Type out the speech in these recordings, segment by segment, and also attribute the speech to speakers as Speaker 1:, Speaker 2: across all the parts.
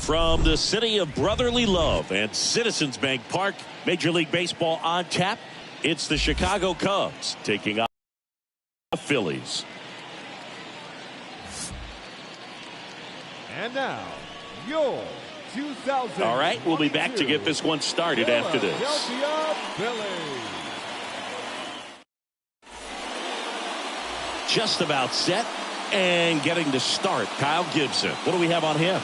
Speaker 1: From the city of brotherly love and Citizens Bank Park, Major League Baseball on tap. It's the Chicago Cubs taking on the Phillies.
Speaker 2: And now, your 2000.
Speaker 1: All right, we'll be back to get this one started after this.
Speaker 2: Phillies.
Speaker 1: Just about set and getting to start. Kyle Gibson. What do we have on him?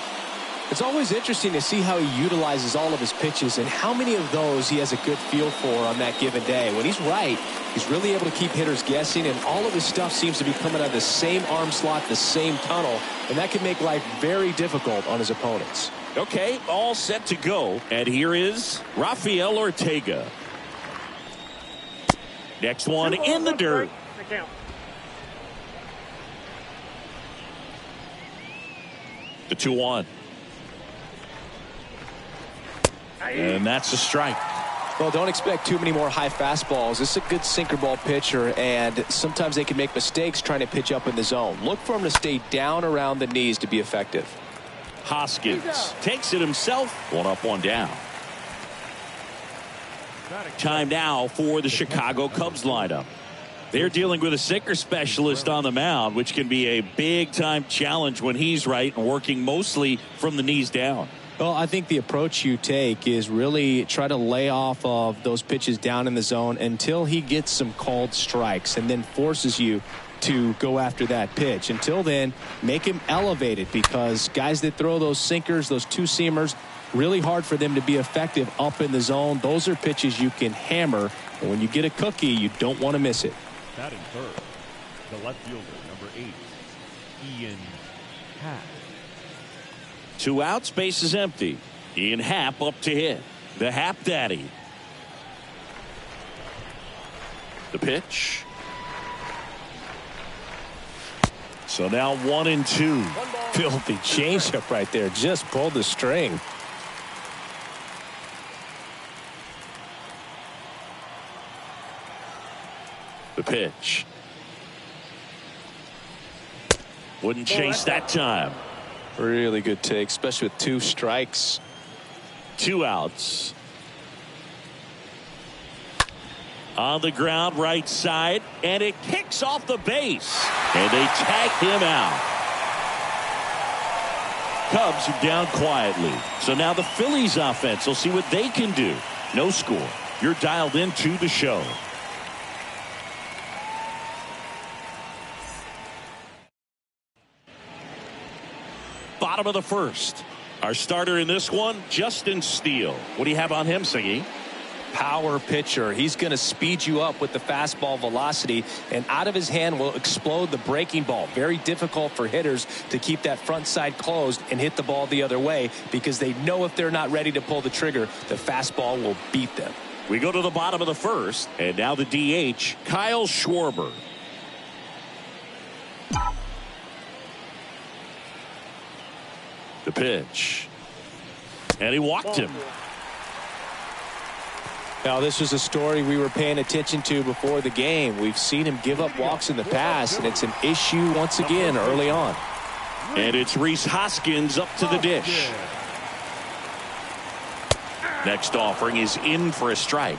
Speaker 3: It's always interesting to see how he utilizes all of his pitches and how many of those he has a good feel for on that given day. When he's right, he's really able to keep hitters guessing, and all of his stuff seems to be coming out of the same arm slot, the same tunnel, and that can make life very difficult on his opponents.
Speaker 1: Okay, all set to go, and here is Rafael Ortega. Next one in the dirt. The 2-1. And that's a strike.
Speaker 3: Well, don't expect too many more high fastballs. This is a good sinker ball pitcher, and sometimes they can make mistakes trying to pitch up in the zone. Look for him to stay down around the knees to be effective.
Speaker 1: Hoskins takes it himself. 1 up, 1 down. Time now for the Chicago Cubs lineup. They're dealing with a sinker specialist on the mound, which can be a big-time challenge when he's right and working mostly from the knees down.
Speaker 3: Well, I think the approach you take is really try to lay off of those pitches down in the zone until he gets some called strikes and then forces you to go after that pitch. Until then, make him elevated, because guys that throw those sinkers, those two-seamers, really hard for them to be effective up in the zone. Those are pitches you can hammer, and when you get a cookie, you don't want to miss it.
Speaker 2: Batting third, the left fielder, number 8, Ian Happ.
Speaker 1: 2 outs, base is empty. Ian Happ up to hit. The Happ Daddy. The pitch. So now 1-2.
Speaker 3: Filthy changeup right there. Just pulled the string.
Speaker 1: The pitch. Wouldn't chase that time.
Speaker 3: Really good take, especially with 2 strikes.
Speaker 1: 2 outs. On the ground, right side, and it kicks off the base. And they tag him out. Cubs are down quietly. So now the Phillies offense will see what they can do. No score. You're dialed into the show. Bottom of the first. Our starter in this one, Justin Steele. What do you have on him, Siggy?
Speaker 3: Power pitcher. He's going to speed you up with the fastball velocity, and out of his hand will explode the breaking ball. Very difficult for hitters to keep that front side closed and hit the ball the other way, because they know if they're not ready to pull the trigger, the fastball will beat them.
Speaker 1: We go to the bottom of the first, and now the DH, Kyle Schwarber. The pitch. And he walked him.
Speaker 3: Now, this was a story we were paying attention to before the game. We've seen him give up walks in the past, and it's an issue once again early on.
Speaker 1: And it's Rhys Hoskins up to the dish. Next offering is in for a strike.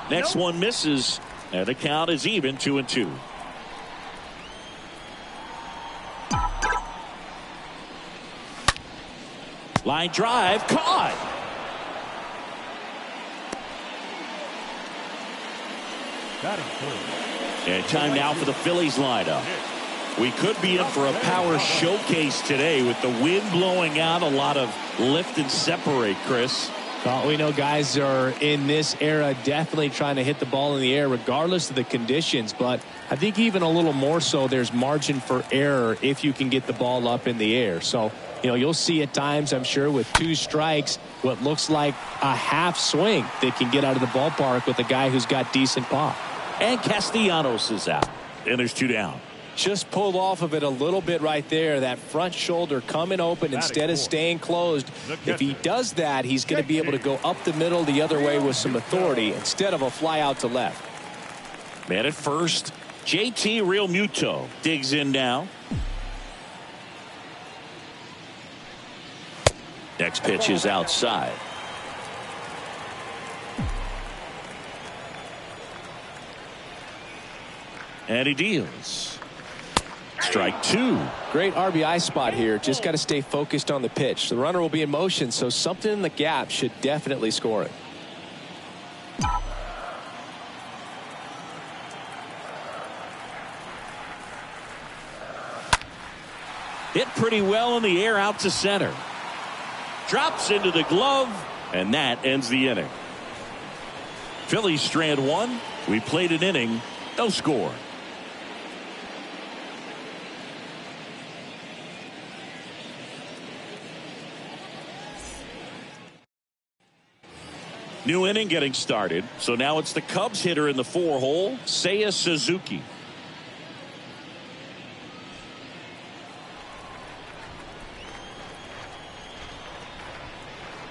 Speaker 1: Next one misses, and the count is even, 2-2. Line drive, caught. And time now for the Phillies lineup. We could be in for a power showcase today with the wind blowing out, a lot of lift and separate, Chris.
Speaker 3: Well, we know guys are in this era definitely trying to hit the ball in the air regardless of the conditions, but I think even a little more so there's margin for error if you can get the ball up in the air. So, you'll see at times, I'm sure, with 2 strikes, what looks like a half swing that can get out of the ballpark with a guy who's got decent pop.
Speaker 1: And Castellanos is out. And there's 2 down.
Speaker 3: Just pulled off of it a little bit right there. That front shoulder coming open instead of staying closed. If he does that, he's going to be able to go up the middle the other way with some authority instead of a fly out to left.
Speaker 1: Man at first, JT Realmuto digs in now. Next pitch is outside. And he deals. Strike two.
Speaker 3: Great RBI spot here. Just got to stay focused on the pitch. The runner will be in motion, so something in the gap should definitely score it.
Speaker 1: Hit pretty well in the air out to center. Drops into the glove, and that ends the inning. Phillies strand one. We played an inning. No score. New inning getting started. So now it's the Cubs hitter in the 4-hole, Seiya Suzuki.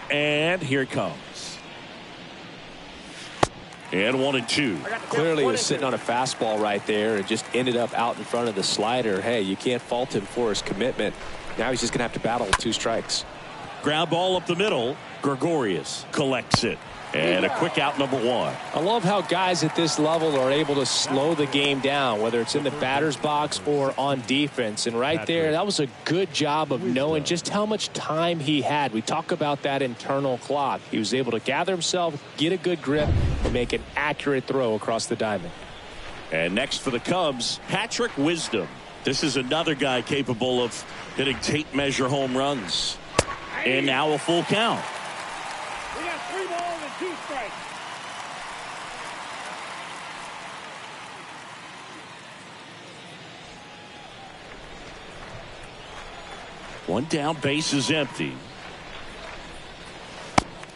Speaker 1: And here it comes. And 1-2.
Speaker 3: Clearly he was sitting on a fastball right there and just ended up out in front of the slider. Hey, you can't fault him for his commitment. Now he's just going to have to battle with 2 strikes.
Speaker 1: Ground ball up the middle. Gregorius collects it. And a quick out, number 1.
Speaker 3: I love how guys at this level are able to slow the game down, whether it's in the batter's box or on defense. And right there, that was a good job of knowing just how much time he had. We talk about that internal clock. He was able to gather himself, get a good grip, and make an accurate throw across the diamond.
Speaker 1: And next for the Cubs, Patrick Wisdom. This is another guy capable of hitting tape measure home runs. And now a full count.
Speaker 4: We got 3 balls and 2 strikes.
Speaker 1: One down, base is empty.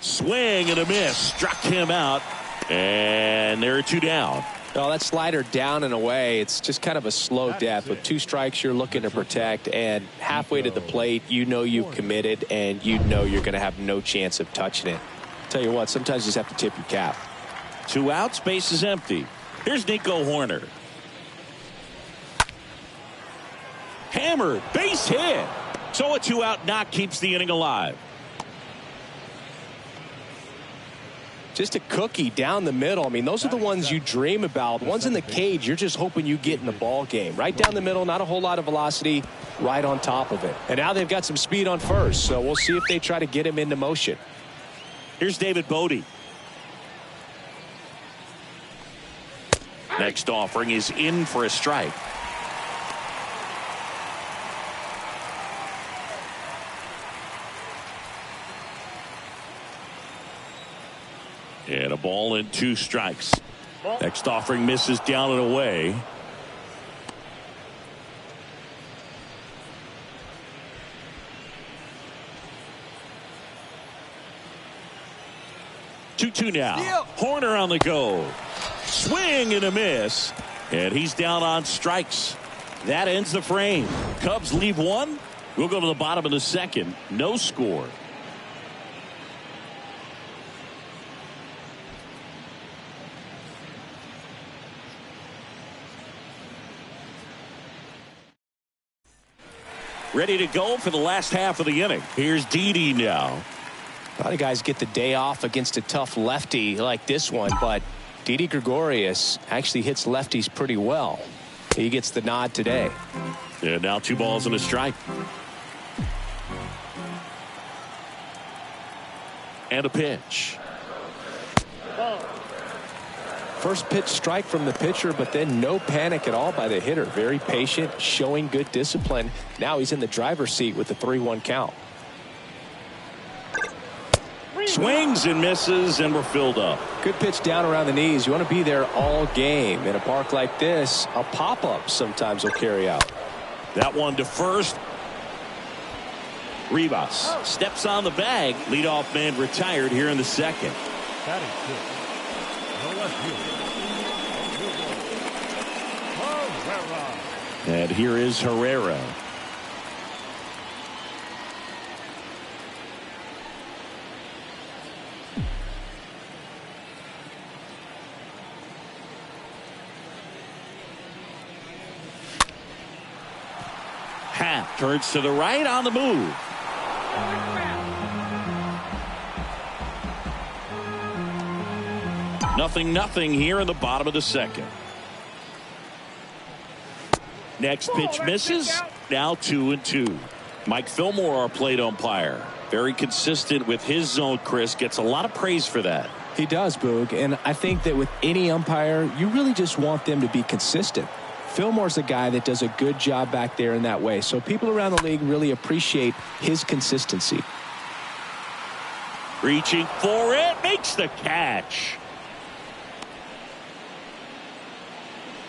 Speaker 1: Swing and a miss. Struck him out. And there are 2 down.
Speaker 3: Well, that slider down and away, it's just kind of a slow death. With 2 strikes, you're looking to protect, and halfway to the plate, you know you've committed, and you know you're going to have no chance of touching it. Tell you what, sometimes you just have to tip your cap.
Speaker 1: 2 outs, base is empty. Here's Nico Horner. Hammered, base hit. So a 2-out knock keeps the inning alive.
Speaker 3: Just a cookie down the middle. I mean, those are the ones you dream about. The ones in the cage, you're just hoping you get in the ball game. Right down the middle, not a whole lot of velocity, right on top of it. And now they've got some speed on first, so we'll see if they try to get him into motion.
Speaker 1: Here's David Bodie. Next offering is in for a strike. And a ball and 2 strikes. Next offering misses down and away. Two now. Horner on the go. Swing and a miss. And he's down on strikes. That ends the frame. Cubs leave 1. We'll go to the bottom of the 2nd. No score. Ready to go for the last half of the inning. Here's Didi now.
Speaker 3: A lot of guys get the day off against a tough lefty like this one, but Didi Gregorius actually hits lefties pretty well. He gets the nod today.
Speaker 1: And now 2 balls and a strike. And a pitch.
Speaker 3: First pitch strike from the pitcher, but then no panic at all by the hitter. Very patient, showing good discipline. Now he's in the driver's seat with the 3-1 count.
Speaker 1: Swings and misses, and we're filled up.
Speaker 3: Good pitch down around the knees. You want to be there all game. In a park like this, a pop-up sometimes will carry out.
Speaker 1: That one to first. Rivas steps on the bag. Leadoff man retired here in the 2nd.
Speaker 2: Batting 6. The left fielder.
Speaker 1: And here is Herrera. Happ turns to the right on the move. Nothing here in the bottom of the second. Next pitch misses. Now 2-2. Mike Fillmore, our plate umpire. Very consistent with his zone, Chris. Gets a lot of praise for that.
Speaker 3: He does, Boog. And I think that with any umpire, you really just want them to be consistent. Fillmore's a guy that does a good job back there in that way. So people around the league really appreciate his consistency.
Speaker 1: Reaching for it. Makes the catch.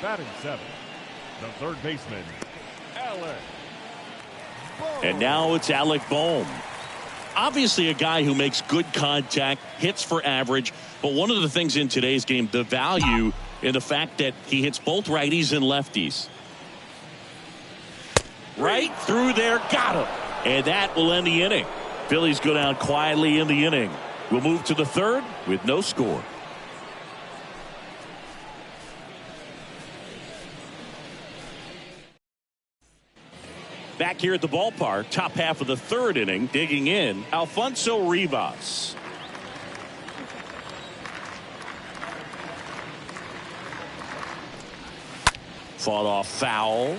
Speaker 2: Batting 7, the third baseman, Alec Bohm.
Speaker 1: And now it's Alec Bohm. Obviously a guy who makes good contact, hits for average, but one of the things in today's game, the value in the fact that he hits both righties and lefties. Right through there, got him. And that will end the inning. Phillies go down quietly in the inning. We'll move to the third with no score. Back here at the ballpark, top half of the third inning, digging in, Alfonso Rivas. Fought off foul.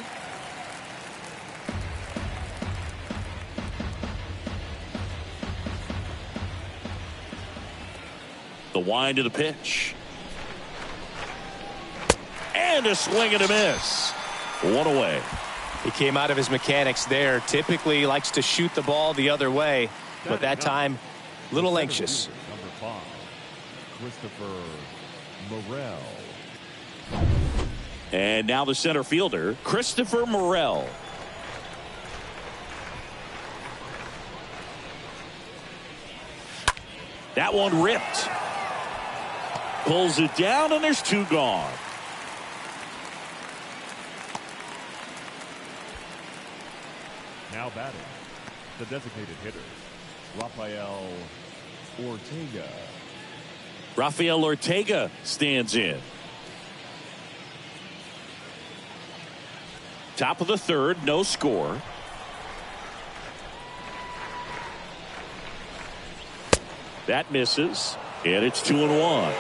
Speaker 1: The wind of the pitch. And a swing and a miss. One away.
Speaker 3: He came out of his mechanics there. Typically likes to shoot the ball the other way, but that time a little anxious.
Speaker 2: Number 5, Christopher Morel.
Speaker 1: And now the center fielder, Christopher Morel. That one ripped. Pulls it down, and there's 2 gone.
Speaker 2: Now batting, the designated hitter, Rafael Ortega.
Speaker 1: Rafael Ortega stands in. Top of the third, no score. That misses, and it's 2-1.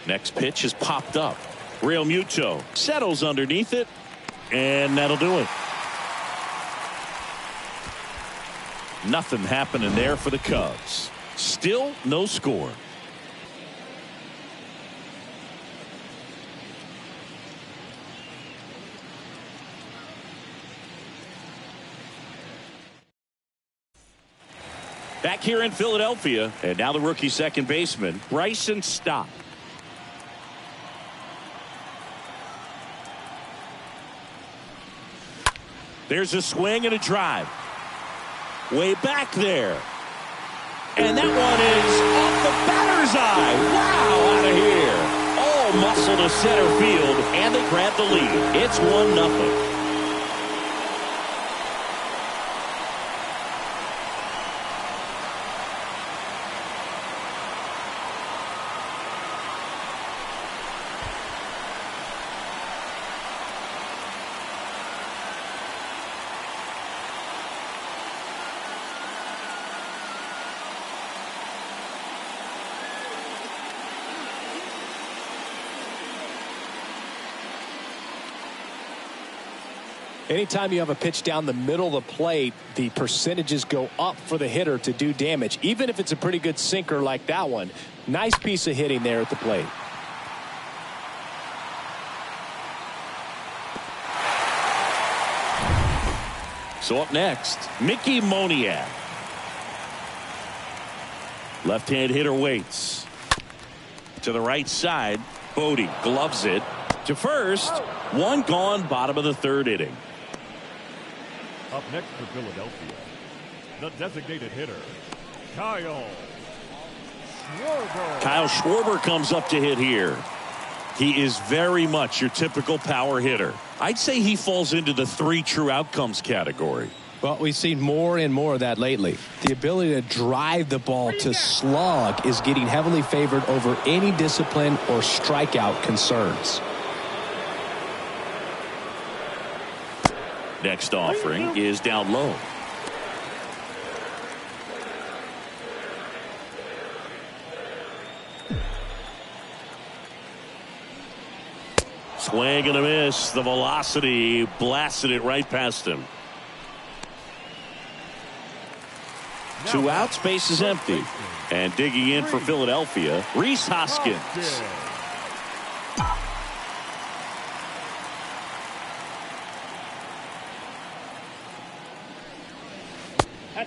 Speaker 1: Next pitch is popped up. Real Muto settles underneath it, and that'll do it. Nothing happening there for the Cubs. Still no score. Back here in Philadelphia, and now the rookie second baseman, Bryson Stott. There's a swing and a drive. Way back there. And that one is off the batter's eye. Wow, out of here. All muscle to center field, and they grab the lead. It's 1-0.
Speaker 3: Anytime you have a pitch down the middle of the plate, the percentages go up for the hitter to do damage, even if it's a pretty good sinker like that one. Nice piece of hitting there at the plate.
Speaker 1: So up next, Mickey Moniak. Left-hand hitter waits. To the right side, Bodie gloves it to first. One gone, bottom of the third inning.
Speaker 2: Up next for Philadelphia, the designated hitter, Kyle Schwarber.
Speaker 1: Kyle Schwarber comes up to hit here. He is very much your typical power hitter. I'd say he falls into the 3 true outcomes category.
Speaker 3: Well, we've seen more and more of that lately. The ability to drive the ball to slug is getting heavily favored over any discipline or strikeout concerns.
Speaker 1: Next offering is down low. Swing and a miss. The velocity blasted it right past him. 2 outs, base is empty. And digging in for Philadelphia, Rhys Hoskins.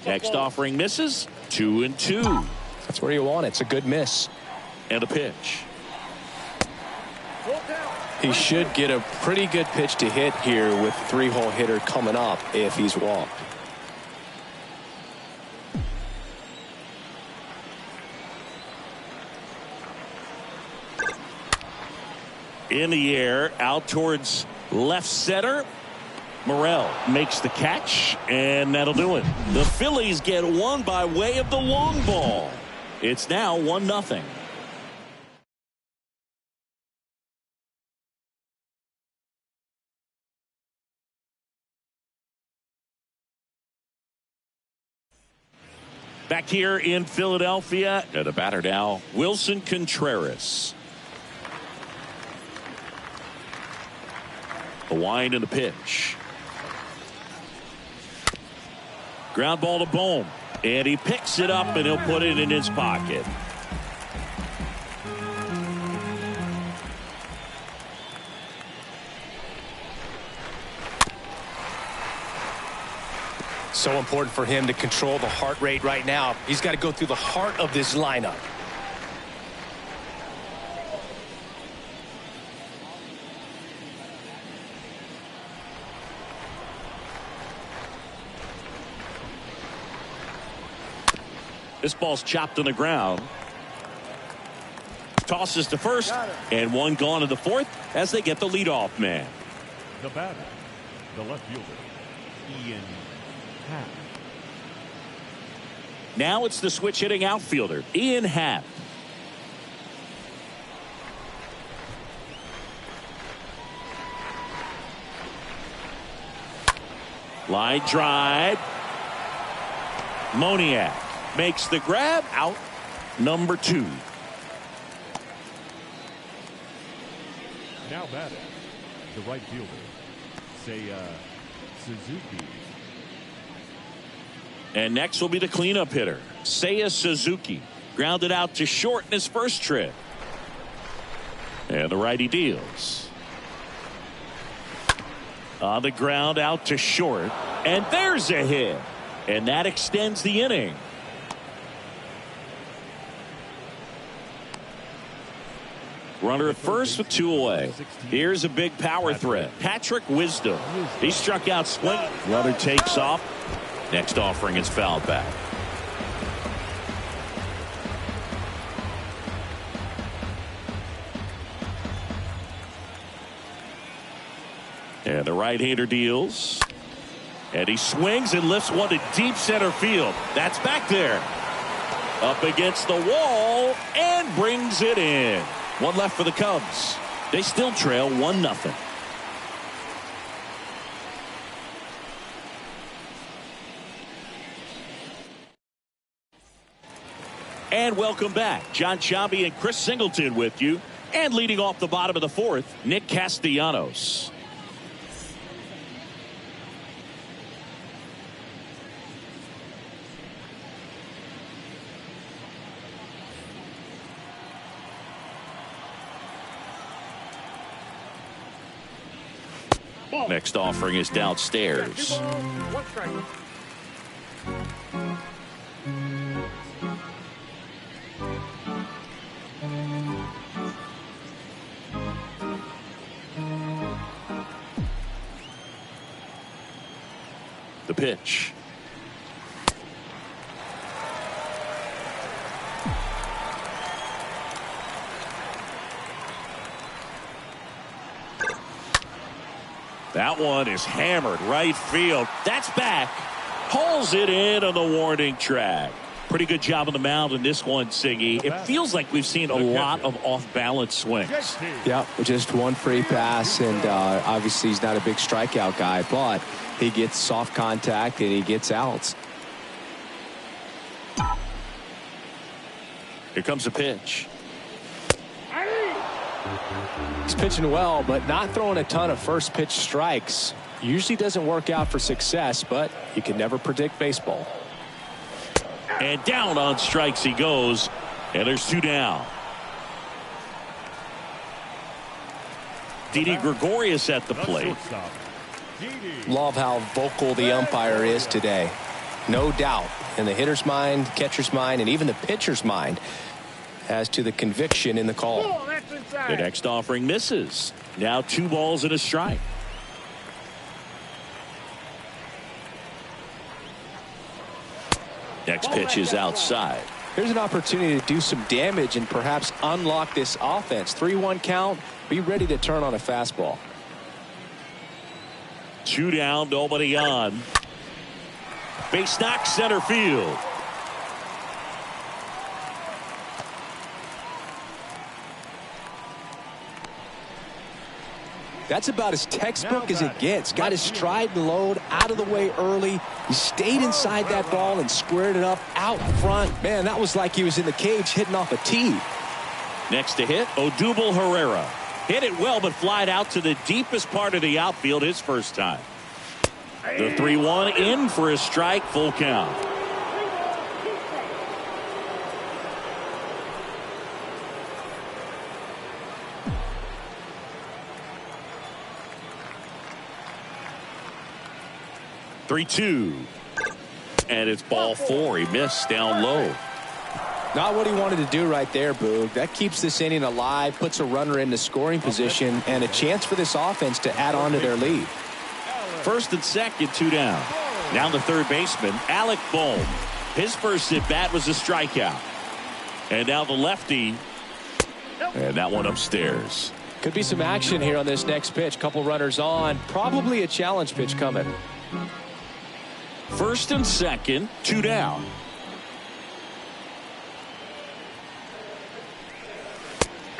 Speaker 1: Next offering misses. 2-2.
Speaker 3: That's where you want it. It's a good miss.
Speaker 1: And a pitch.
Speaker 3: He should get a pretty good pitch to hit here with 3-hole hitter coming up if he's walked.
Speaker 1: In the air, out towards left center. Morel makes the catch, and that'll do it. The Phillies get one by way of the long ball. It's now 1-0. Back here in Philadelphia, at a batter now, Wilson Contreras. The wind and the pitch. Ground ball to Bohm, and he picks it up and he'll put it in his pocket.
Speaker 3: So important for him to control the heart rate right now. He's got to go through the heart of this lineup.
Speaker 1: This ball's chopped on the ground. Tosses to first, and one gone in the fourth as they get the leadoff man.
Speaker 2: The batter, the left fielder, Ian Happ.
Speaker 1: Now it's the switch hitting outfielder, Ian Happ. Line drive. Moniak makes the grab, out number 2.
Speaker 2: Now batting, the right fielder, Seiya Suzuki.
Speaker 1: And next will be the cleanup hitter, Seiya Suzuki. Grounded out to short in his first trip. And the righty deals. On the ground out to short. And there's a hit. And that extends the inning. Runner at first with 2 away. Here's a big power threat. Patrick Wisdom. He struck out swinging. Runner takes off. Next offering is fouled back. And the right-hander deals. And he swings and lifts one to deep center field. That's back there. Up against the wall and brings it in. One left for the Cubs. They still trail 1-0. And welcome back. John Sciambi and Chris Singleton with you. And leading off the bottom of the fourth, Nick Castellanos. Next offering is downstairs.
Speaker 4: 2 balls, 1 strike.
Speaker 1: The pitch. That one is hammered right field. That's back. Pulls it in on the warning track. Pretty good job on the mound in this one, Siggy. It feels like we've seen a lot of off-balance swings.
Speaker 3: Yeah, just one free pass, and obviously he's not a big strikeout guy, but he gets soft contact and he gets outs.
Speaker 1: Here comes a pitch.
Speaker 3: He's pitching well, but not throwing a ton of first pitch strikes. Usually doesn't work out for success, but you can never predict baseball.
Speaker 1: And down on strikes he goes, and there's 2 down. Didi Gregorius at the plate.
Speaker 3: Love how vocal the umpire is today. No doubt in the hitter's mind, catcher's mind, and even the pitcher's mind as to the conviction in the call.
Speaker 4: Oh, that's inside.
Speaker 1: The next offering misses. Now 2 balls and a strike. Next pitch is outside.
Speaker 3: Here's an opportunity to do some damage and perhaps unlock this offense. 3-1 count. Be ready to turn on a fastball.
Speaker 1: 2 down, nobody on. Base knock, center field.
Speaker 3: That's about as textbook as it gets. Got his stride and load out of the way early. He stayed inside that ball and squared it up out front. Man, that was like he was in the cage hitting off a tee.
Speaker 1: Next to hit, Odubel Herrera. Hit it well, but flied out to the deepest part of the outfield his first time. The 3-1 in for a strike, full count. Three-2. And it's ball 4. He missed down low.
Speaker 3: Not what he wanted to do right there, Boog. That keeps this inning alive, puts a runner in the scoring position, and a chance for this offense to add on to their lead.
Speaker 1: First and second, 2 down. Now the third baseman, Alec Bohm. His first at bat was a strikeout. And now the lefty. And that one upstairs.
Speaker 3: Could be some action here on this next pitch. Couple runners on. Probably a challenge pitch coming.
Speaker 1: First and second, 2 down.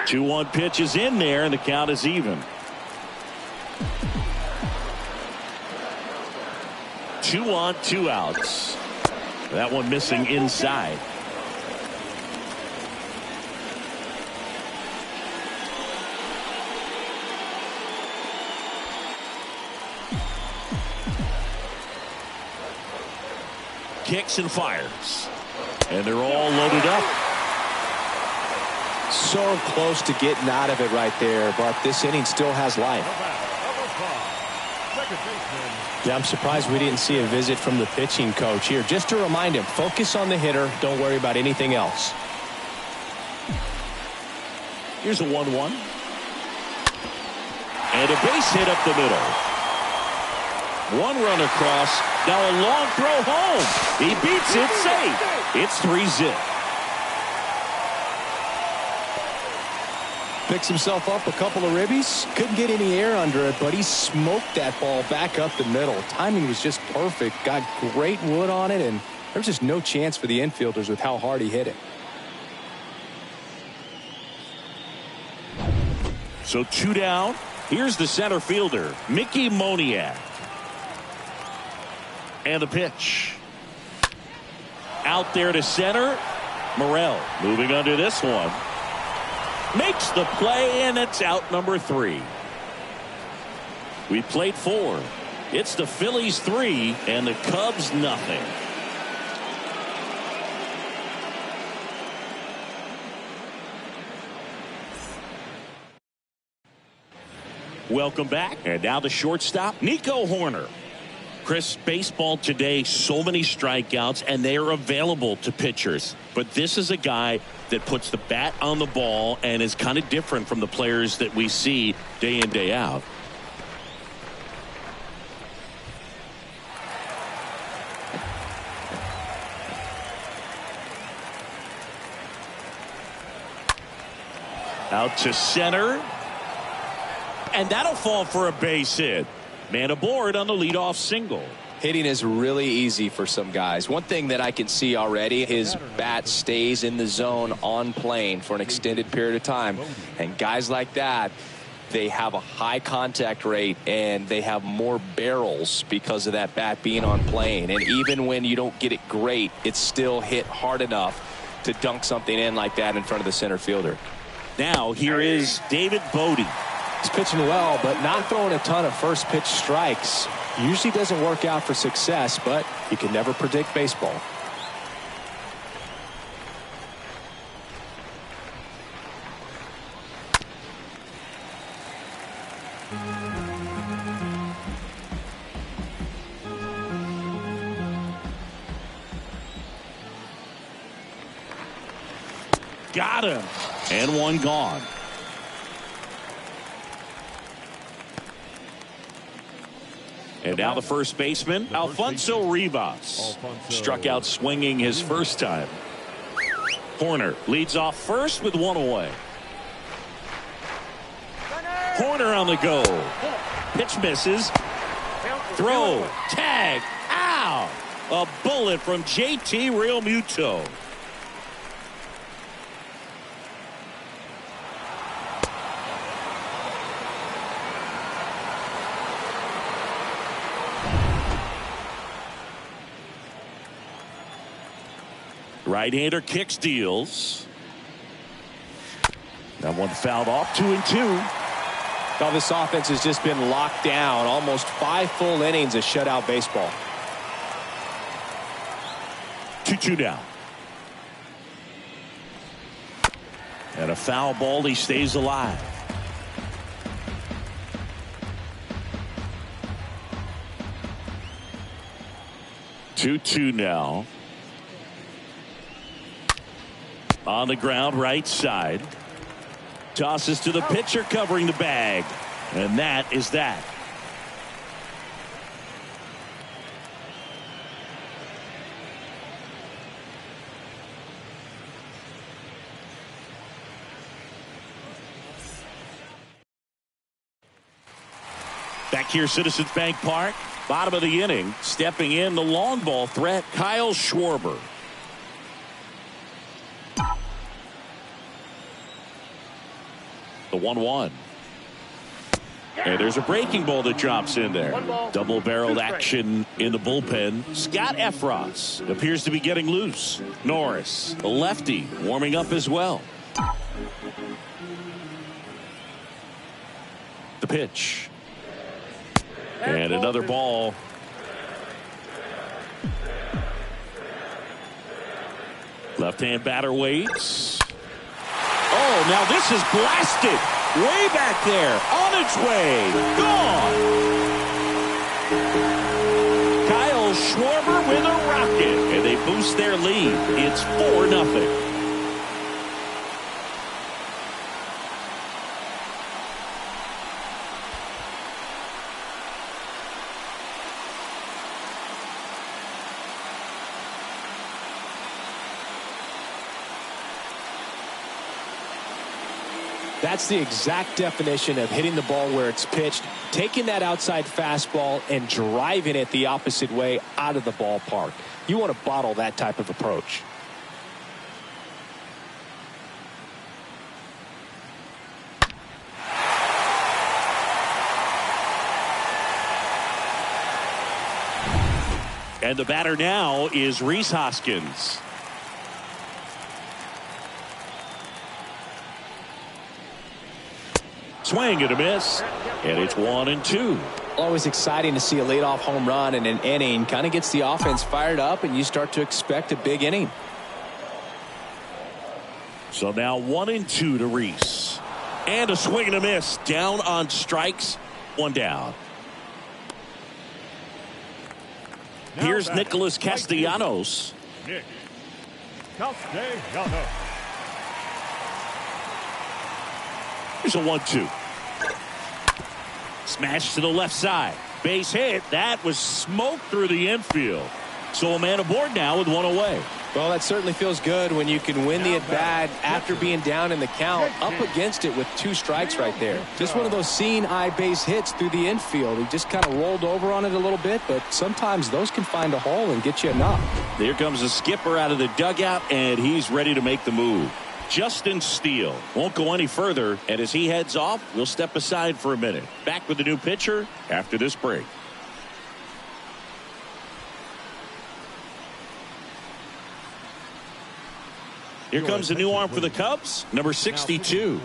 Speaker 1: Two 2-1 pitch is in there, and the count is even. 2 on, 2 outs. That one missing inside. Kicks and fires. And they're all loaded up.
Speaker 3: So close to getting out of it right there, but this inning still has life. Yeah, I'm surprised we didn't see a visit from the pitching coach here. Just to remind him, focus on the hitter. Don't worry about anything else.
Speaker 1: Here's a 1-1. And a base hit up the middle. One run across. Now a long throw home. He beats it safe. It's 3-zip.
Speaker 3: Picks himself up a couple of ribbies. Couldn't get any air under it, but he smoked that ball back up the middle. Timing was just perfect. Got great wood on it, and there's just no chance for the infielders with how hard he hit it.
Speaker 1: So 2 down. Here's the center fielder, Mickey Moniak. And the pitch. Out there to center. Morel moving under this one. Makes the play, and it's out number 3. We played 4. It's the Phillies 3 and the Cubs nothing. Welcome back. And now the shortstop, Nico Horner. Chris, baseball today, so many strikeouts, and they are available to pitchers. But this is a guy that puts the bat on the ball and is kind of different from the players that we see day in, day out. Out to center. And that'll fall for a base hit. Man aboard on the leadoff single.
Speaker 3: Hitting is really easy for some guys. One thing that I can see already, his bat stays in the zone on plane for an extended period of time. And guys like that, they have a high contact rate and they have more barrels because of that bat being on plane. And even when you don't get it great, it's still hit hard enough to dunk something in like that in front of the center fielder.
Speaker 1: Now here is David Bodie.
Speaker 3: He's pitching well, but not throwing a ton of first pitch strikes. Usually doesn't work out for success, but you can never predict baseball.
Speaker 1: Got him. And one gone. And now the first baseman, Alfonso Rivas. Struck out swinging his first time. Horner leads off first with one away. Horner on the go. Pitch misses. Throw. Tag. Ow. A bullet from JT Realmuto. Right-hander kicks, deals. That one fouled off. 2-2.
Speaker 3: Well, this offense has just been locked down. Almost 5 full innings of shutout baseball.
Speaker 1: 2-2 now. And a foul ball. He stays alive. Two now. On the ground, right side. Tosses to the pitcher covering the bag. And that is that. Back here, Citizens Bank Park. Bottom of the inning. Stepping in, the long ball threat, Kyle Schwarber. The 1-1. And there's a breaking ball that drops in there. Double-barreled action in the bullpen. Scott Efros appears to be getting loose. Norris, the lefty, warming up as well. The pitch. And another ball. Left-hand batter waits. Oh, now this is blasted. Way back there. On its way. Gone. Kyle Schwarber with a rocket. And they boost their lead. It's 4-0.
Speaker 3: That's the exact definition of hitting the ball where it's pitched, taking that outside fastball and driving it the opposite way out of the ballpark. You want to bottle that type of approach.
Speaker 1: And the batter now is Rhys Hoskins. Swing and a miss. And it's 1-2.
Speaker 3: Always exciting to see a leadoff home run in an inning. Kind of gets the offense fired up, and you start to expect a big inning.
Speaker 1: So now 1-2 to Rhys. And a swing and a miss. Down on strikes. One down. Here's Nicholas Castellanos.
Speaker 2: Nick Castellanos.
Speaker 1: Here's a 1-2. Smash to the left side. Base hit. That was smoked through the infield. So a man aboard now with one away.
Speaker 3: Well, that certainly feels good when you can win the at-bat after being down in the count, up against it with 2 strikes right there. Just one of those seeing eye base hits through the infield. He just kind of rolled over on it a little bit, but sometimes those can find a hole and get you a knock.
Speaker 1: There comes the skipper out of the dugout, and he's ready to make the move. Justin Steele won't go any further, and as he heads off, we'll step aside for a minute. Back with the new pitcher after this break. Here comes the new arm for the Cubs, number 62.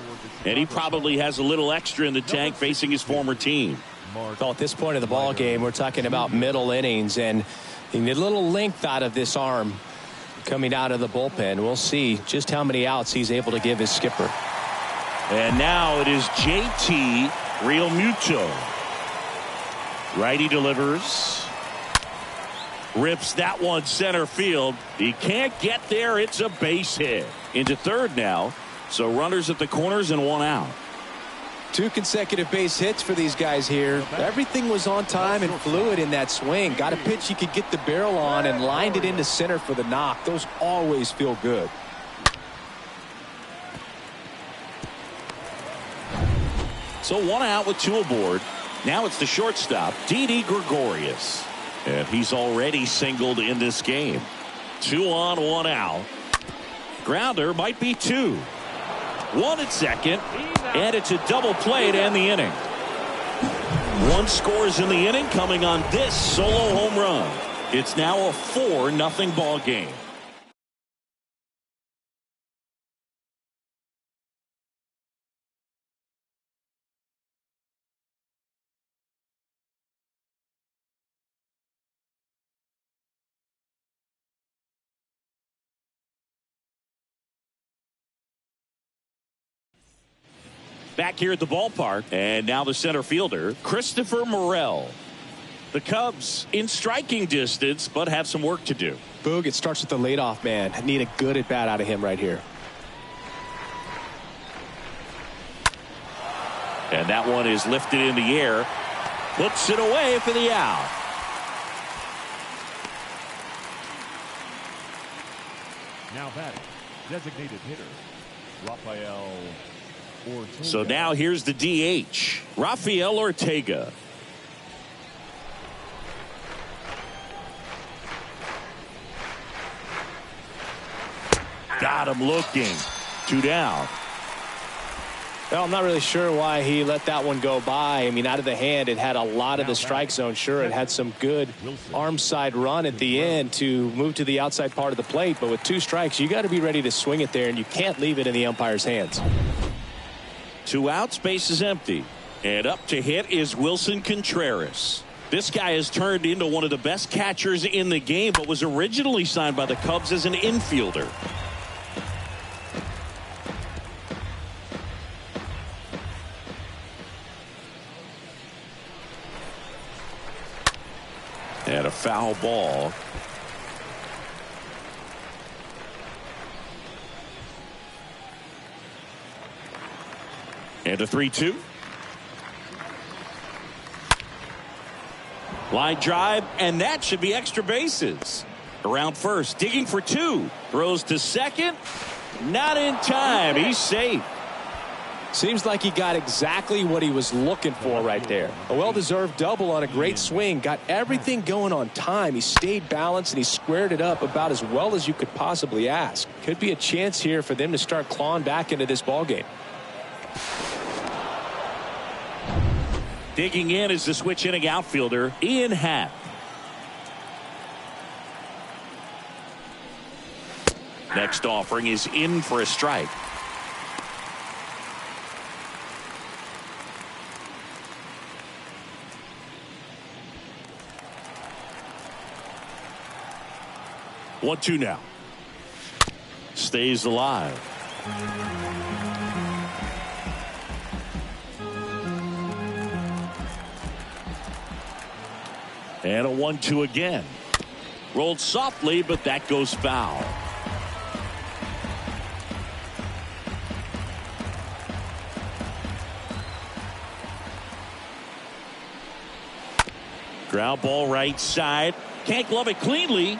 Speaker 1: And he probably has a little extra in the tank facing his former team.
Speaker 3: Well, at this point of the ball game, we're talking about middle innings, and you need a little length out of this arm coming out of the bullpen. We'll see just how many outs he's able to give his skipper.
Speaker 1: And now it is JT Realmuto. Righty delivers. Rips that one center field. He can't get there. It's a base hit. Into third now. So runners at the corners and 1 out.
Speaker 3: 2 consecutive base hits for these guys here. Everything was on time and fluid in that swing. Got a pitch he could get the barrel on and lined it into center for the knock. Those always feel good.
Speaker 1: So 1 out with 2 aboard. Now it's the shortstop, Didi Gregorius. And he's already singled in this game. 2 on, 1 out. Grounder might be 2. 1 at second. And it's a double play to end the inning. 1 scores in the inning coming on this solo home run. It's now a 4-0 ball game. Back here at the ballpark, and now the center fielder, Christopher Morel. The Cubs in striking distance, but have some work to do.
Speaker 3: Boog, it starts with the leadoff man. I need a good at bat out of him right here.
Speaker 1: And that one is lifted in the air. Puts it away for the out.
Speaker 2: Now batting, designated hitter, Rafael Ortega.
Speaker 1: So now here's the DH, Rafael Ortega. Got him looking. 2 down.
Speaker 3: Well, I'm not really sure why he let that one go by. I mean, out of the hand, it had a lot of the strike zone. Sure, it had some good arm side run at the end to move to the outside part of the plate. But with 2 strikes, you got to be ready to swing it there, and you can't leave it in the umpire's hands.
Speaker 1: 2 outs, base is empty. And up to hit is Wilson Contreras. This guy has turned into one of the best catchers in the game, but was originally signed by the Cubs as an infielder. And a foul ball. And a 3-2. Line drive, and that should be extra bases. Around first, digging for 2. Throws to second. Not in time. He's safe.
Speaker 3: Seems like he got exactly what he was looking for right there. A well-deserved double on a great swing. Got everything going on time. He stayed balanced, and he squared it up about as well as you could possibly ask. Could be a chance here for them to start clawing back into this ballgame.
Speaker 1: Digging in is the switch inning outfielder, Ian Happ. Next offering is in for a strike. One, 2 now. Stays alive. And a 1-2 again. Rolled softly, but that goes foul. Ground ball right side. Can't glove it cleanly,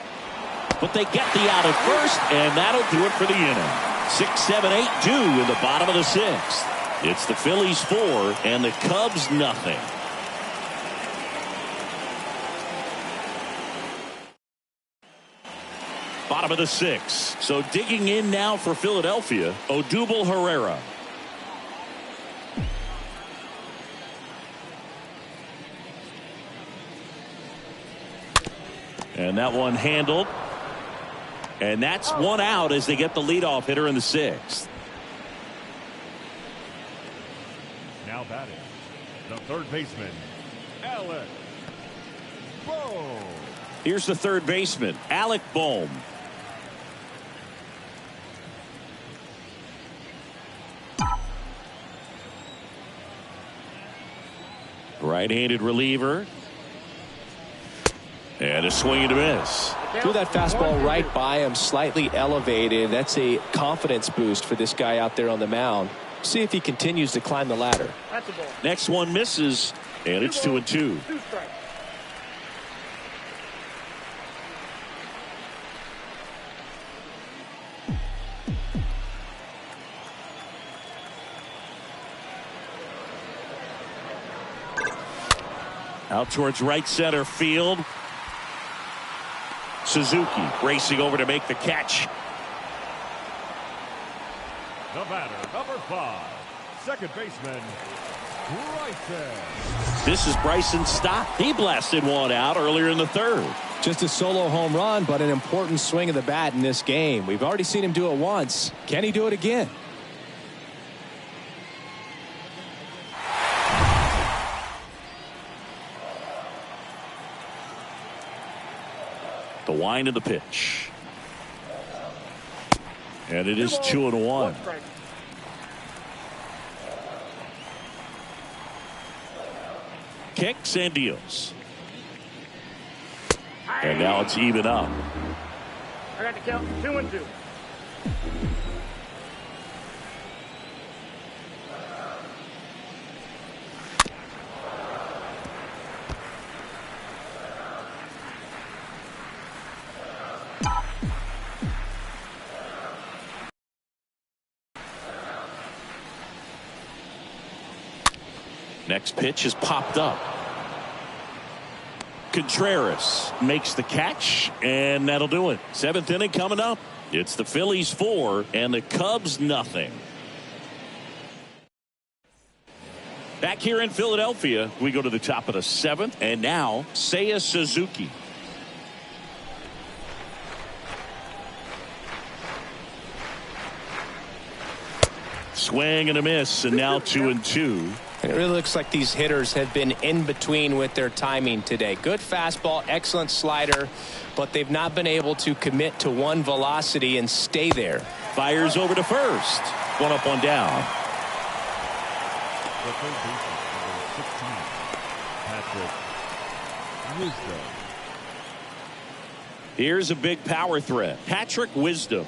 Speaker 1: but they get the out at first, and that'll do it for the inning. 6, 7, 8 do in the bottom of the 6th. It's the Phillies 4 and the Cubs nothing. Bottom of the 6th. So digging in now for Philadelphia, Odubel Herrera. And that one handled. And that's one out as they get the leadoff hitter in the 6th.
Speaker 2: Now batting, the third baseman, Alec Bohm.
Speaker 1: Here's the third baseman, Alec Bohm. Right-handed reliever. And a swing and a miss.
Speaker 3: Threw that fastball right by him, slightly elevated. That's a confidence boost for this guy out there on the mound. See if he continues to climb the ladder.
Speaker 1: Next one misses, and it's 2-2. Out towards right center field. Suzuki racing over to make the catch.
Speaker 2: The batter, number 5, second baseman, Bryson.
Speaker 1: This is Bryson Stott. He blasted one out earlier in the 3rd.
Speaker 3: Just a solo home run, but an important swing of the bat in this game. We've already seen him do it once. Can he do it again?
Speaker 1: The wind of the pitch. And it is 2-1. Kicks and deals. And now it's even up.
Speaker 4: I got the count 2-2.
Speaker 1: Next pitch is popped up. Contreras makes the catch, and that'll do it. 7th inning coming up. It's the Phillies 4 and the Cubs nothing. Back here in Philadelphia, we go to the top of the 7th, and now Seiya Suzuki. Swing and a miss, and now 2-2.
Speaker 3: It really looks like these hitters have been in between with their timing today. Good fastball, excellent slider, but they've not been able to commit to one velocity and stay there.
Speaker 1: Fires over to first. One up, one down.
Speaker 2: The third baseman, number 16, Patrick Wisdom.
Speaker 1: Here's a big power threat. Patrick Wisdom.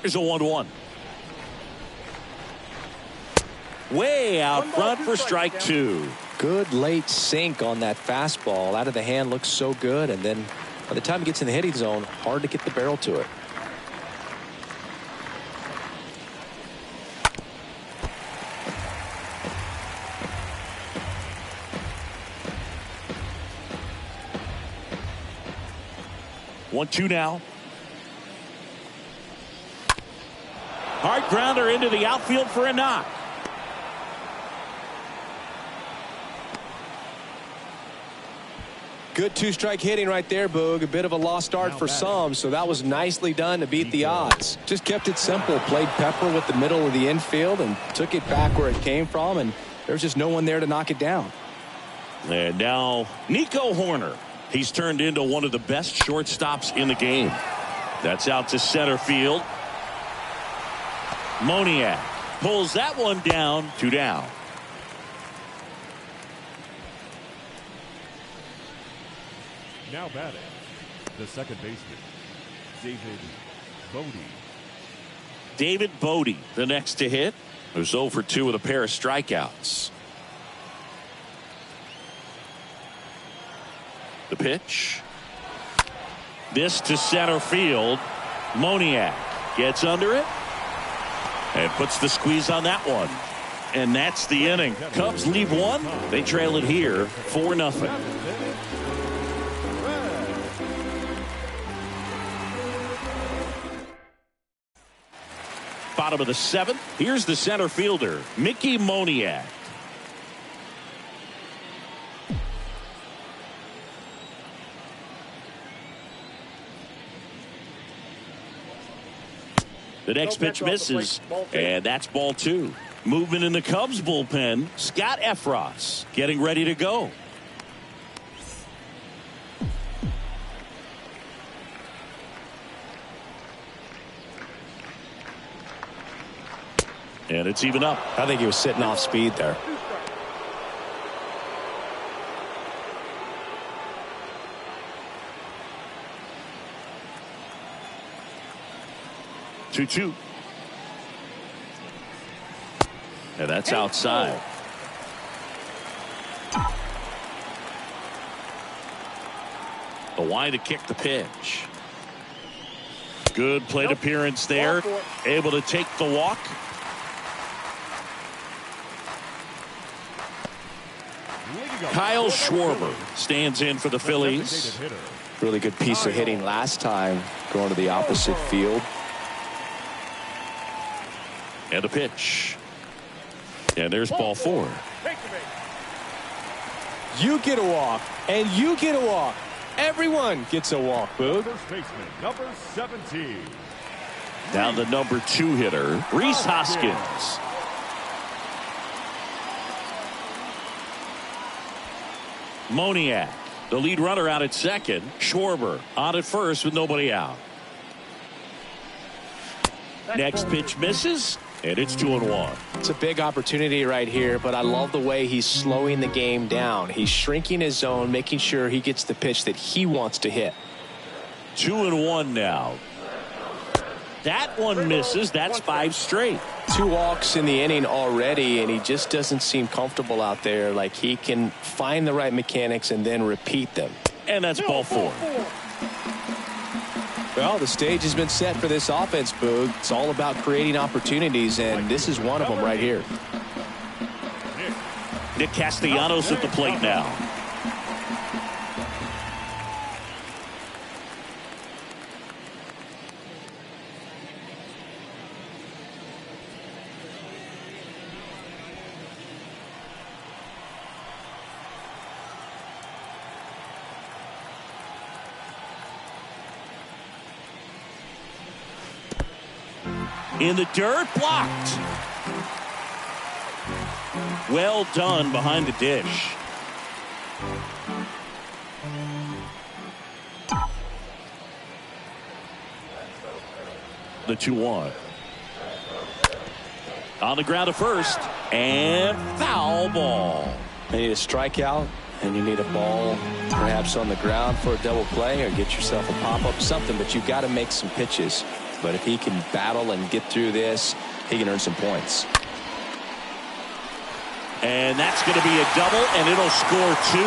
Speaker 1: Here's a 1-1. Way out front for strike 2.
Speaker 3: Good late sink on that fastball. Out of the hand looks so good, and then by the time it gets in the hitting zone, hard to get the barrel to it.
Speaker 1: One, two now. Hard grounder into the outfield for a knock.
Speaker 3: Good two-strike hitting right there, Boog. A bit of a lost start for some, so that was nicely done to beat the odds. Just kept it simple. Played pepper with the middle of the infield and took it back where it came from, and there's just no one there to knock it down.
Speaker 1: And now Nico Horner. He's turned into one of the best shortstops in the game. That's out to center field. Moniak pulls that one down. 2 down.
Speaker 2: Now batting, the second baseman, David Bodie.
Speaker 1: David Bodie, the next to hit, who's 0 for 2 with a pair of strikeouts. The pitch. This to center field. Moniak gets under it and puts the squeeze on that one. And that's the inning. Cubs leave one. They trail it here 4-0. Bottom of the 7th. Here's the center fielder, Mickey Moniak. The next pitch misses, and that's ball 2. Movement in the Cubs bullpen. Scott Efros getting ready to go. And it's even up.
Speaker 3: I think he was sitting off speed there.
Speaker 1: Two. And that's outside. The wide to kick the pitch. Good plate appearance there. Able to take the walk. Kyle Schwarber stands in for the Phillies.
Speaker 3: Really good piece of hitting last time, going to the opposite field.
Speaker 1: And a pitch. And there's ball 4.
Speaker 3: You get a walk, and you get a walk. Everyone gets a walk, Boog.
Speaker 2: First baseman, number 17.
Speaker 1: Now the number 2 hitter, Rhys Hoskins. Moniak, the lead runner, out at second. Schwarber on at first with nobody out. Next pitch misses, and it's 2-1.
Speaker 3: It's a big opportunity right here, but I love the way he's slowing the game down. He's shrinking his zone, making sure he gets the pitch that he wants to hit.
Speaker 1: 2-1 now. That one misses. That's 5 straight.
Speaker 3: 2 walks in the inning already, and he just doesn't seem comfortable out there. Like he can find the right mechanics and then repeat them.
Speaker 1: And that's ball 4.
Speaker 3: Well, the stage has been set for this offense, Boog. It's all about creating opportunities, and this is one of them right here.
Speaker 1: Nick Castellanos at the plate now. In the dirt, blocked. Well done behind the dish. The 2-1. On the ground to first, and foul ball.
Speaker 3: You need a strikeout, and you need a ball perhaps on the ground for a double play, or get yourself a pop-up, something, but you've got to make some pitches. But if he can battle and get through this, he can earn some points.
Speaker 1: And that's going to be a double, and it'll score 2.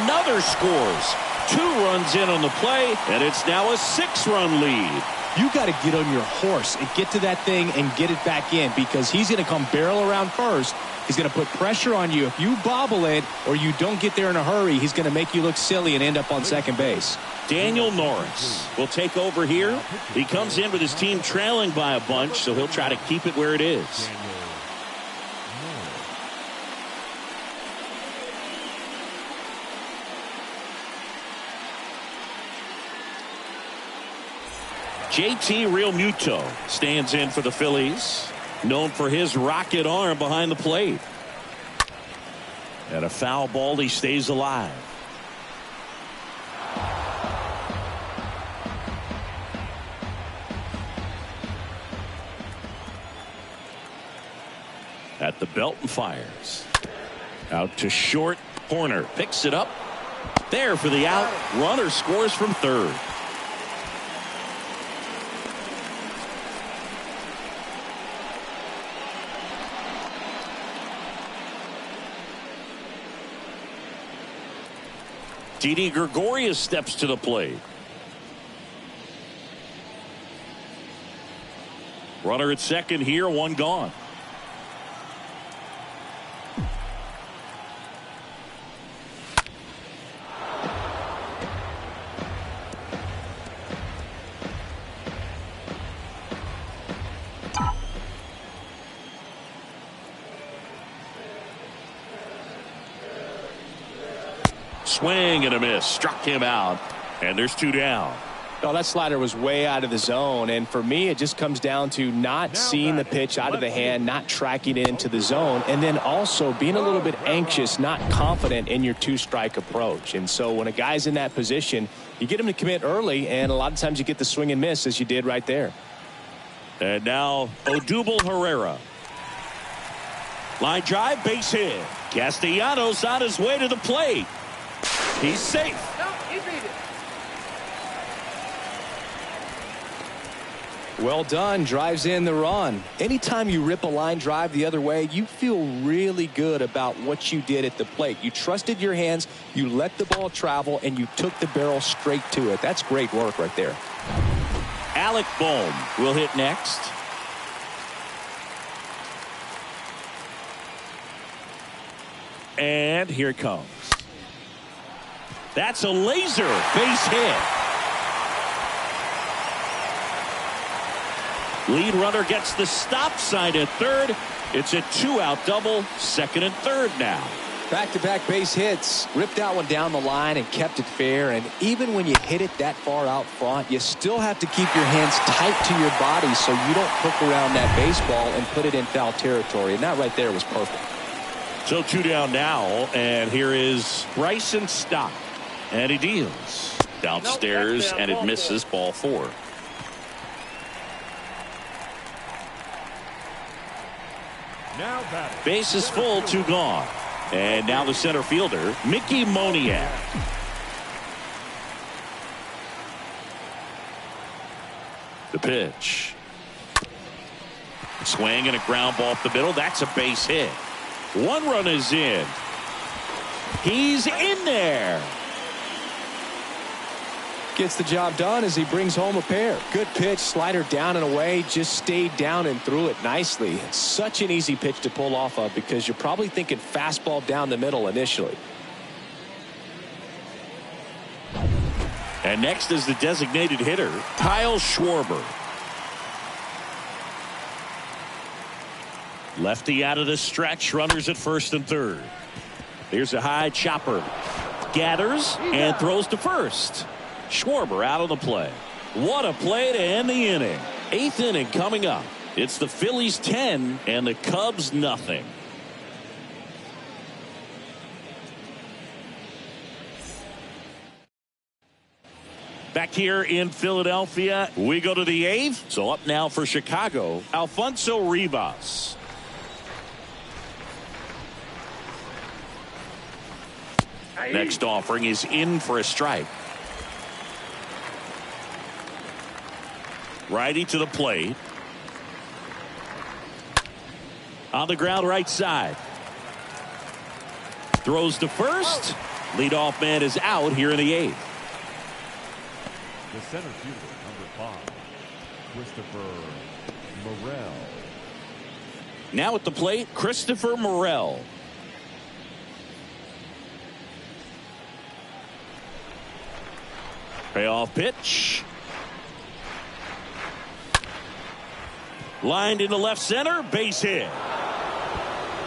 Speaker 1: Another scores. 2 runs in on the play, and it's now a 6-run lead.
Speaker 3: You got to get on your horse and get to that thing and get it back in, because he's going to come barrel around first. He's going to put pressure on you. If you bobble it or you don't get there in a hurry, he's going to make you look silly and end up on second base.
Speaker 1: Daniel Norris will take over here. He comes in with his team trailing by a bunch, so he'll try to keep it where it is. JT Realmuto stands in for the Phillies, known for his rocket arm behind the plate. And a foul ball, he stays alive. At the belt and fires. Out to short. Corner picks it up. There for the out. Runner scores from third. Didi Gregorius steps to the plate. Runner at second here, one gone. Swing and a miss. Struck him out. And there's two down.
Speaker 3: Oh, that slider was way out of the zone. And for me, it just comes down to not seeing the pitch out of the hand, not tracking it into the zone, and then also being a little bit anxious, not confident in your two-strike approach. And so when a guy's in that position, you get him to commit early, and a lot of times you get the swing and miss, as you did right there.
Speaker 1: And now Odubel Herrera. Line drive, base hit. Castellanos on his way to the plate. He's safe.
Speaker 4: No, he beat it.
Speaker 3: Well done. Drives in the run. Anytime you rip a line drive the other way, you feel really good about what you did at the plate. You trusted your hands, you let the ball travel, and you took the barrel straight to it. That's great work right there.
Speaker 1: Alec Bohm will hit next. And here it comes. That's a laser base hit. Lead runner gets the stop sign at third. It's a two-out double, second and third now.
Speaker 3: Back-to-back base hits. Ripped that one down the line and kept it fair. And even when you hit it that far out front, you still have to keep your hands tight to your body so you don't hook around that baseball and put it in foul territory. And that right there was perfect.
Speaker 1: So two down now, and here is Bryson Stott. And he deals downstairs, and it misses, ball four.
Speaker 2: Now batting.
Speaker 1: Base is full, two gone. And now the center fielder, Mickey Moniak. The pitch. Swing and a ground ball up the middle. That's a base hit. One run is in. He's in there.
Speaker 3: Gets the job done as he brings home a pair. Good pitch, slider down and away, just stayed down and threw it nicely. It's such an easy pitch to pull off of because you're probably thinking fastball down the middle initially.
Speaker 1: And next is the designated hitter, Kyle Schwarber. Lefty out of the stretch, runners at first and third. Here's a high chopper. Gathers and throws to first. Schwarber out of the play. What a play to end the inning. Eighth inning coming up. It's the Phillies 10 and the Cubs nothing. Back here in Philadelphia, we go to the eighth. So up now for Chicago, Alfonso Rivas. Next offering is in for a strike. Righty to the plate. On the ground right side. Throws to first. Leadoff man is out here in the eighth.
Speaker 2: The center fielder, number 5, Christopher Morel.
Speaker 1: Now at the plate, Christopher Morel. Payoff pitch. Lined into left center, base hit.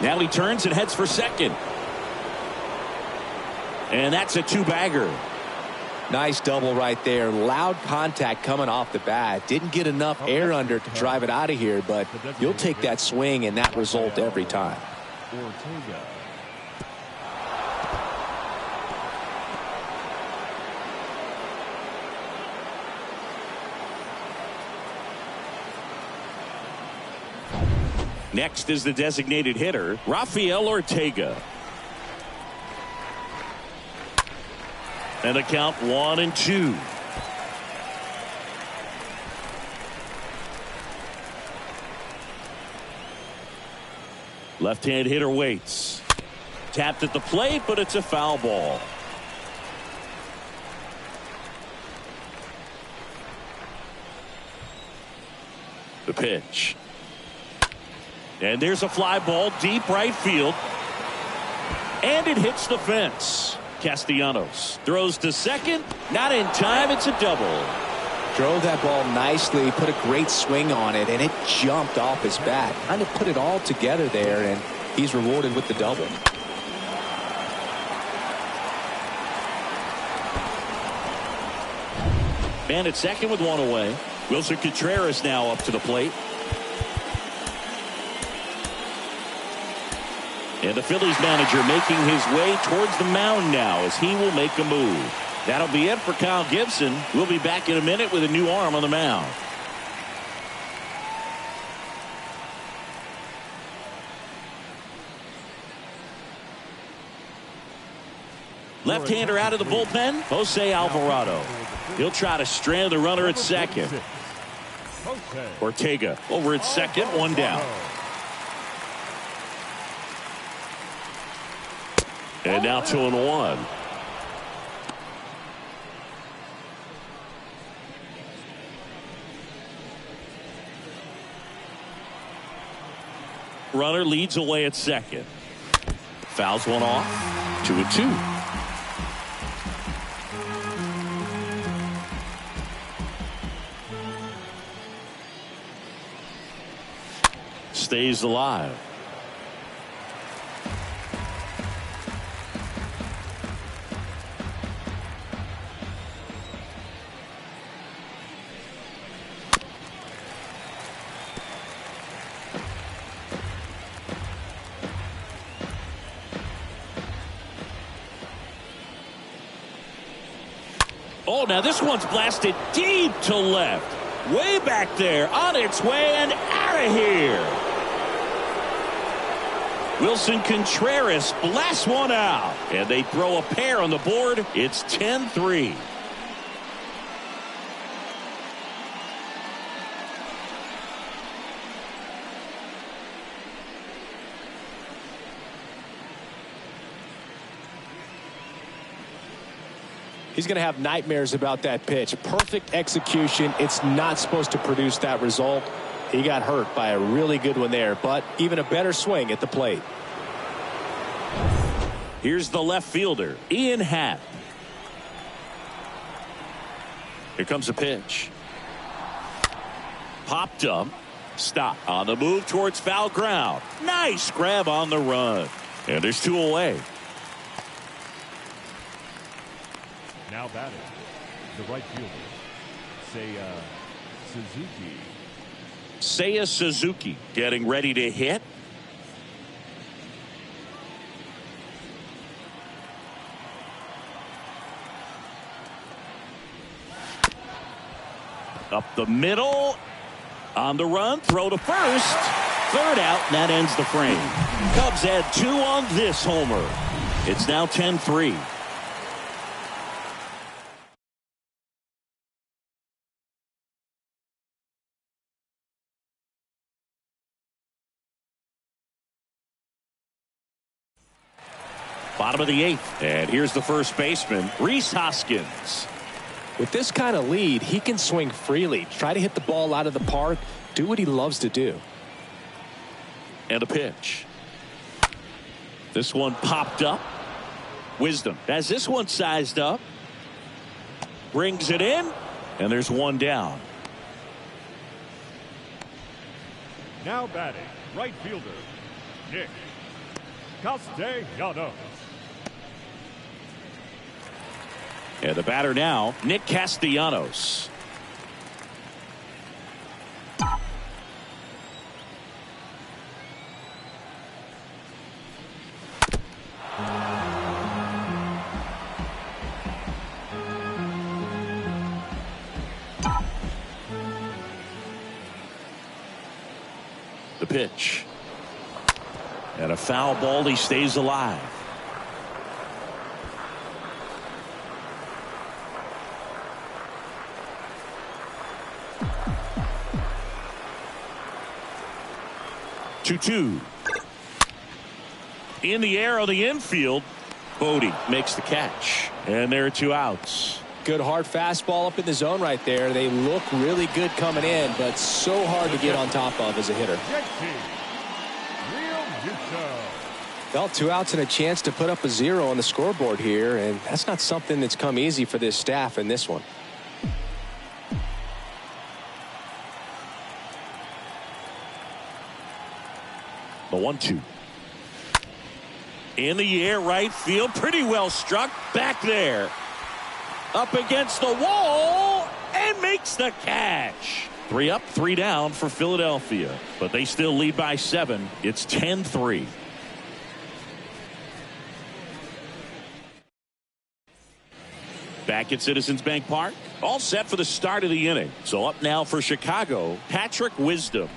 Speaker 1: Now he turns and heads for second. And that's a two-bagger.
Speaker 3: Nice double right there. Loud contact coming off the bat. Didn't get enough air under to drive it out of here, but you'll take that swing and that result every time.
Speaker 2: Ortega.
Speaker 1: Next is the designated hitter, Rafael Ortega. And a count 1-2. Left-hand hitter waits. Tapped at the plate, but it's a foul ball. The pitch. And there's a fly ball deep right field. And it hits the fence. Castellanos throws to second. Not in time. It's a double.
Speaker 3: Drove that ball nicely, put a great swing on it, and it jumped off his bat. Trying to put it all together there, and he's rewarded with the double.
Speaker 1: Man at second with one away. Wilson Contreras now up to the plate. And the Phillies manager making his way towards the mound now as he will make a move. That'll be it for Kyle Gibson. We'll be back in a minute with a new arm on the mound. Left-hander out of the bullpen, Jose Alvarado. He'll try to strand the runner at second. Ortega over at second, one down. And now 2-1. Runner leads away at second. Fouls one off. 2-2. Stays alive. Oh, now this one's blasted deep to left. Way back there, on its way and out of here. Wilson Contreras blasts one out. And they throw a pair on the board. It's 10-3.
Speaker 3: He's going to have nightmares about that pitch. Perfect execution. It's not supposed to produce that result. He got hurt by a really good one there, but even a better swing at the plate.
Speaker 1: Here's the left fielder, Ian Happ. Here comes a pitch. Popped up. Stop. On the move towards foul ground. Nice grab on the run. And there's two away.
Speaker 2: Now batting, the right fielder, Seiya Suzuki.
Speaker 1: Seiya Suzuki getting ready to hit. Up the middle. On the run. Throw to first. Third out. And that ends the frame. Cubs add 2 on this homer. It's now 10-3. Bottom of the 8th. And here's the first baseman, Rhys Hoskins.
Speaker 3: With this kind of lead, he can swing freely. Try to hit the ball out of the park. Do what he loves to do.
Speaker 1: And a pitch. This one popped up. Wisdom has this one sized up. Brings it in. And there's one down.
Speaker 2: Now batting, right fielder, Nick Castellanos.
Speaker 1: And the batter now, Nick Castellanos. The pitch. And a foul ball. He stays alive. Two. In the air on the infield. Bodie makes the catch. And there are 2 outs.
Speaker 3: Good hard fastball up in the zone right there. They look really good coming in, but so hard to get on top of as a hitter. Well, 2 outs and a chance to put up a 0 on the scoreboard here, and that's not something that's come easy for this staff in this one.
Speaker 1: The 1-2. In the air, right field, pretty well struck. Back there. Up against the wall and makes the catch. 3 up, 3 down for Philadelphia, but they still lead by 7. It's 10-3. Back at Citizens Bank Park, all set for the start of the inning. So up now for Chicago, Patrick Wisdom.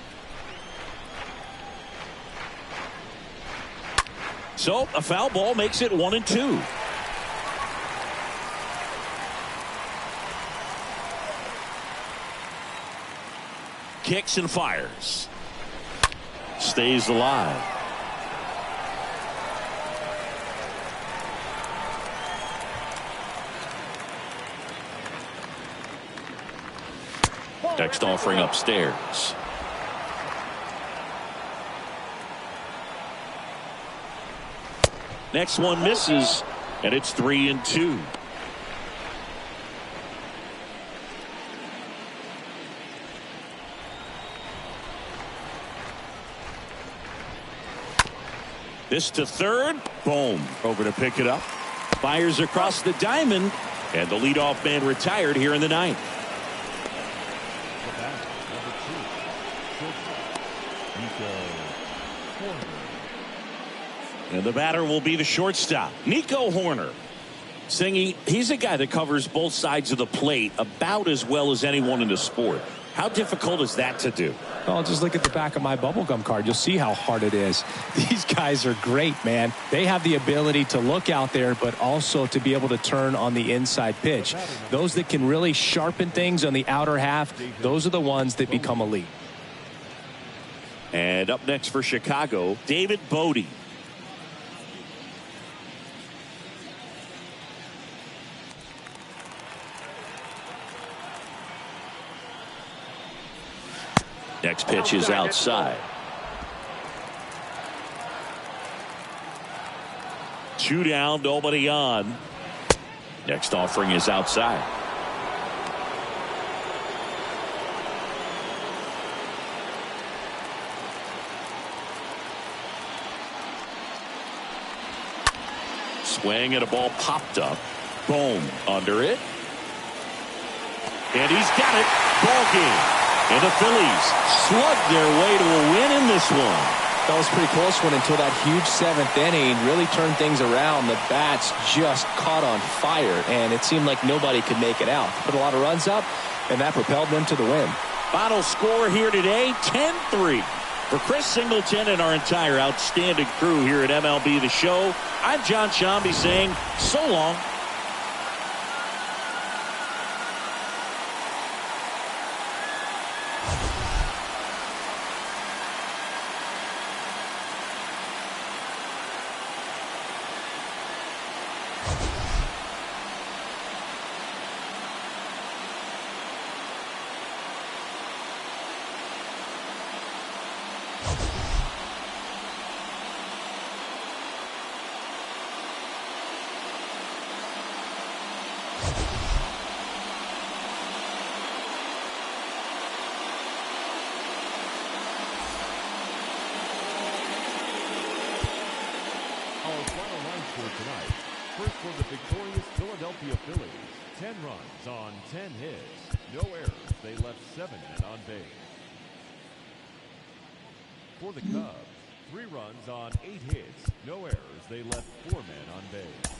Speaker 1: So a foul ball makes it 1-2. Kicks and fires. Stays alive. Next offering upstairs. Next one misses, and it's 3-2. This to third. Boom. Over to pick it up. Fires across the diamond, and the leadoff man retired here in the 9th. And the batter will be the shortstop, Nico Horner. Singy, he's a guy that covers both sides of the plate about as well as anyone in the sport. How difficult is that to do?
Speaker 3: Well, just look at the back of my bubblegum card. You'll see how hard it is. These guys are great, man. They have the ability to look out there, but also to be able to turn on the inside pitch. Those that can really sharpen things on the outer half, those are the ones that become elite.
Speaker 1: And up next for Chicago, David Bodie. Next pitch is outside. 2 down, nobody on. Next offering is outside. Swing and a ball popped up. Boom, under it. And he's got it. Ball game. And the Phillies slug their way to a win in this one.
Speaker 3: That was a pretty close one until that huge 7th inning really turned things around. The bats just caught on fire, and it seemed like nobody could make it out. Put a lot of runs up, and that propelled them to the win.
Speaker 1: Final score here today, 10-3. For Chris Singleton and our entire outstanding crew here at MLB The Show, I'm John Shambi saying so long.
Speaker 2: Tonight, first for the victorious Philadelphia Phillies, 10 runs on 10 hits, no errors. They left 7 men on base. For the Cubs, 3 runs on 8 hits, no errors. They left 4 men on base.